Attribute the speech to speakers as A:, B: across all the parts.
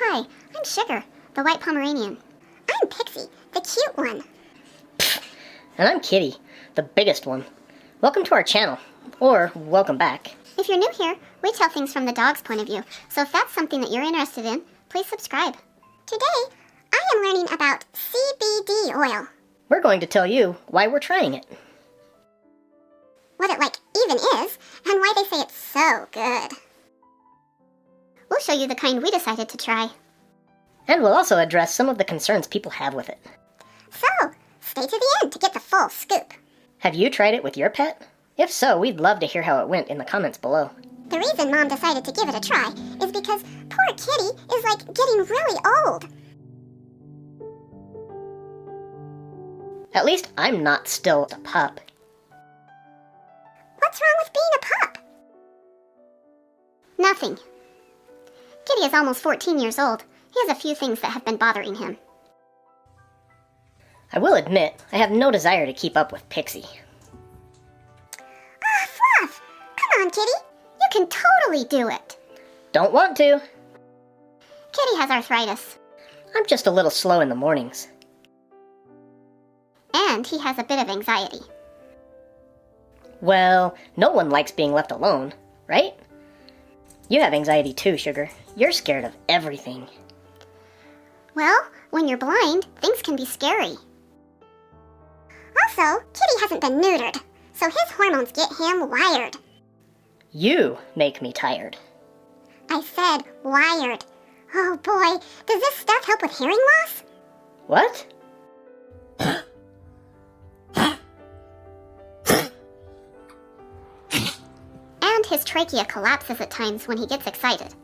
A: Hi, I'm Sugar, the white Pomeranian. I'm Pixie, the cute one.
B: And I'm Kitty, the biggest one. Welcome to our channel, or welcome back.
A: If you're new here, we tell things from the dog's point of view, so if that's something that you're interested in, please subscribe. Today, I am learning about CBD oil.
B: We're going to tell you why we're trying it.
A: What it even is, and why they say it's so good. We'll show you the kind we decided to try.
B: And we'll also address some of the concerns people have with it.
A: So, stay to the end to get the full scoop.
B: Have you tried it with your pet? If so, we'd love to hear how it went in the comments below.
A: The reason Mom decided to give it a try is because poor Kitty is getting really old.
B: At least I'm not still a pup.
A: What's wrong with being a pup? Nothing. Kitty is almost 14 years old. He has a few things that have been bothering him.
B: I will admit, I have no desire to keep up with Pixie.
A: Ah, Fluff! Come on, Kitty. You can totally do it.
B: Don't want to.
A: Kitty has arthritis.
B: I'm just a little slow in the mornings.
A: And he has a bit of anxiety.
B: Well, no one likes being left alone, right? You have anxiety too, Sugar. You're scared of everything.
A: Well, when you're blind, things can be scary. Also, Kitty hasn't been neutered, so his hormones get him wired.
B: You make me tired.
A: I said wired. Oh boy, does this stuff help with hearing loss?
B: What?
A: And his trachea collapses at times when he gets excited.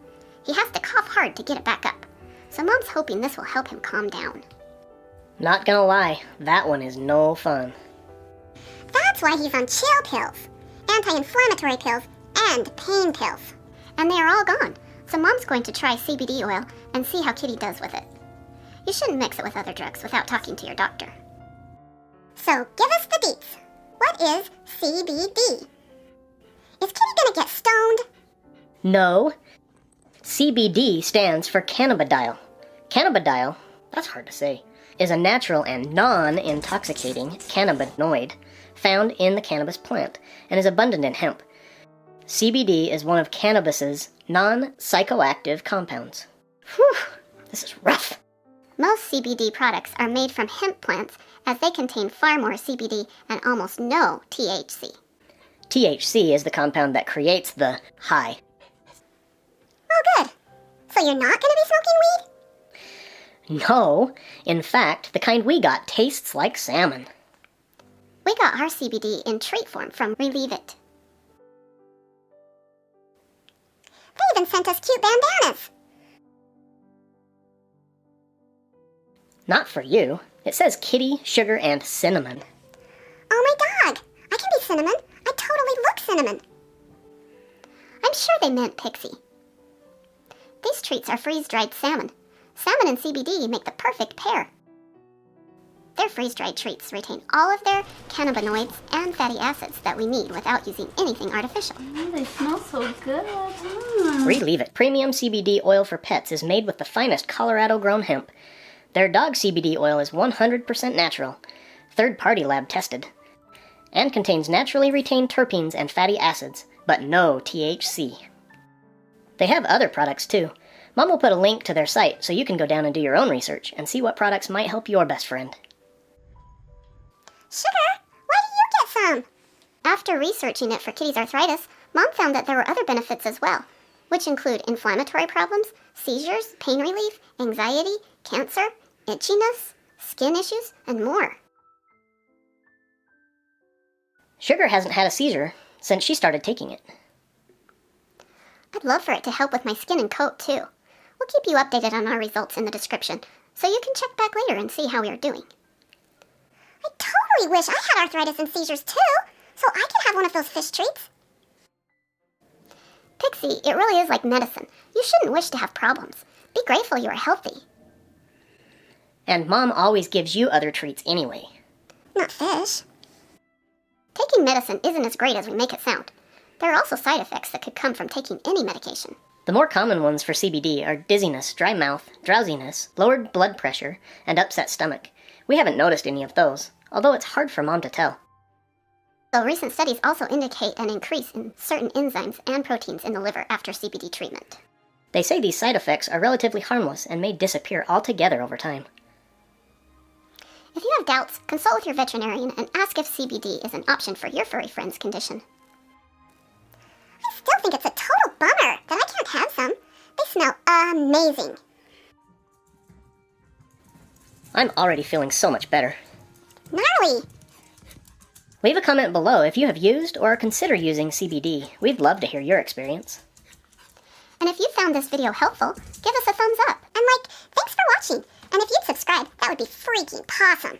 A: He has to cough hard to get it back up. So Mom's hoping this will help him calm down.
B: Not gonna lie, that one is no fun.
A: That's why he's on chill pills, anti-inflammatory pills, and pain pills. And they are all gone, so Mom's going to try CBD oil and see how Kitty does with it. You shouldn't mix it with other drugs without talking to your doctor. So give us the deets. What is CBD? Is Kitty gonna get stoned?
B: No. CBD stands for cannabidiol. Cannabidiol, that's hard to say, is a natural and non-intoxicating cannabinoid found in the cannabis plant and is abundant in hemp. CBD is one of cannabis's non-psychoactive compounds. Whew, this is rough.
A: Most CBD products are made from hemp plants as they contain far more CBD and almost no THC.
B: THC is the compound that creates the high.
A: Oh, good. So you're not going to be smoking weed?
B: No, in fact, the kind we got tastes like salmon.
A: We got our CBD in treat form from Relievet. They even sent us cute bandanas.
B: Not for you. It says Kitty, Sugar, and Cinnamon.
A: Oh my dog! I can be Cinnamon. I totally look cinnamon. I'm sure they meant Pixie. These treats are freeze-dried salmon. Salmon and CBD make the perfect pair. Their freeze-dried treats retain all of their cannabinoids and fatty acids that we need without using anything artificial.
C: Oh, they smell so good.
B: Relievet Premium CBD oil for pets is made with the finest Colorado-grown hemp. Their dog CBD oil is 100% natural, third-party lab tested, and contains naturally retained terpenes and fatty acids, but no THC. They have other products too. Mom will put a link to their site so you can go down and do your own research and see what products might help your best friend.
A: Sugar, why do you get some? After researching it for Kitty's arthritis, Mom found that there were other benefits as well, which include inflammatory problems, seizures, pain relief, anxiety, cancer, itchiness, skin issues, and more.
B: Sugar hasn't had a seizure since she started taking it.
A: I'd love for it to help with my skin and coat, too. We'll keep you updated on our results in the description, so you can check back later and see how we are doing. I totally wish I had arthritis and seizures, too, so I could have one of those fish treats. Pixie, it really is like medicine. You shouldn't wish to have problems. Be grateful you are healthy.
B: And Mom always gives you other treats anyway.
A: Not fish. Taking medicine isn't as great as we make it sound. There are also side effects that could come from taking any medication.
B: The more common ones for CBD are dizziness, dry mouth, drowsiness, lowered blood pressure, and upset stomach. We haven't noticed any of those, although it's hard for Mom to tell.
A: So recent studies also indicate an increase in certain enzymes and proteins in the liver after CBD treatment.
B: They say these side effects are relatively harmless and may disappear altogether over time.
A: If you have doubts, consult with your veterinarian and ask if CBD is an option for your furry friend's condition. I still think it's a total bummer that I can't have some. They smell amazing.
B: I'm already feeling so much better.
A: Gnarly!
B: Leave a comment below if you have used or consider using CBD. We'd love to hear your experience.
A: And if you found this video helpful, give us a thumbs up. And thanks for watching. And if you'd subscribe, that would be freaking awesome.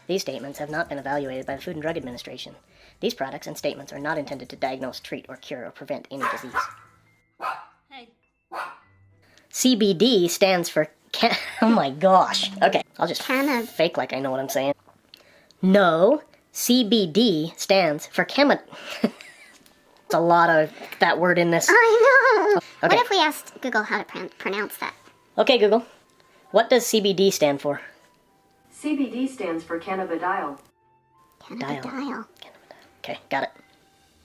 B: These statements have not been evaluated by the Food and Drug Administration. These products and statements are not intended to diagnose, treat, or cure or prevent any disease.
C: Hey.
B: CBD stands for oh my gosh. Okay, I'll just
A: Canna-
B: fake like I know what I'm saying. No, CBD stands for It's a lot of that word in this.
A: I know!
B: Okay.
A: What if we asked Google how to pronounce that?
B: Okay, Google. What does CBD stand for?
D: CBD stands for cannabidiol.
A: Cannabidiol.
B: Okay, got it.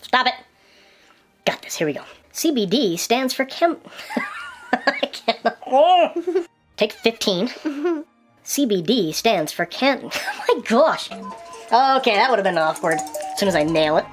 B: Stop it! Got this, here we go. CBD stands for I cannot. Oh. Take 15. CBD stands for Oh my gosh! Okay, that would have been awkward. As soon as I nail it.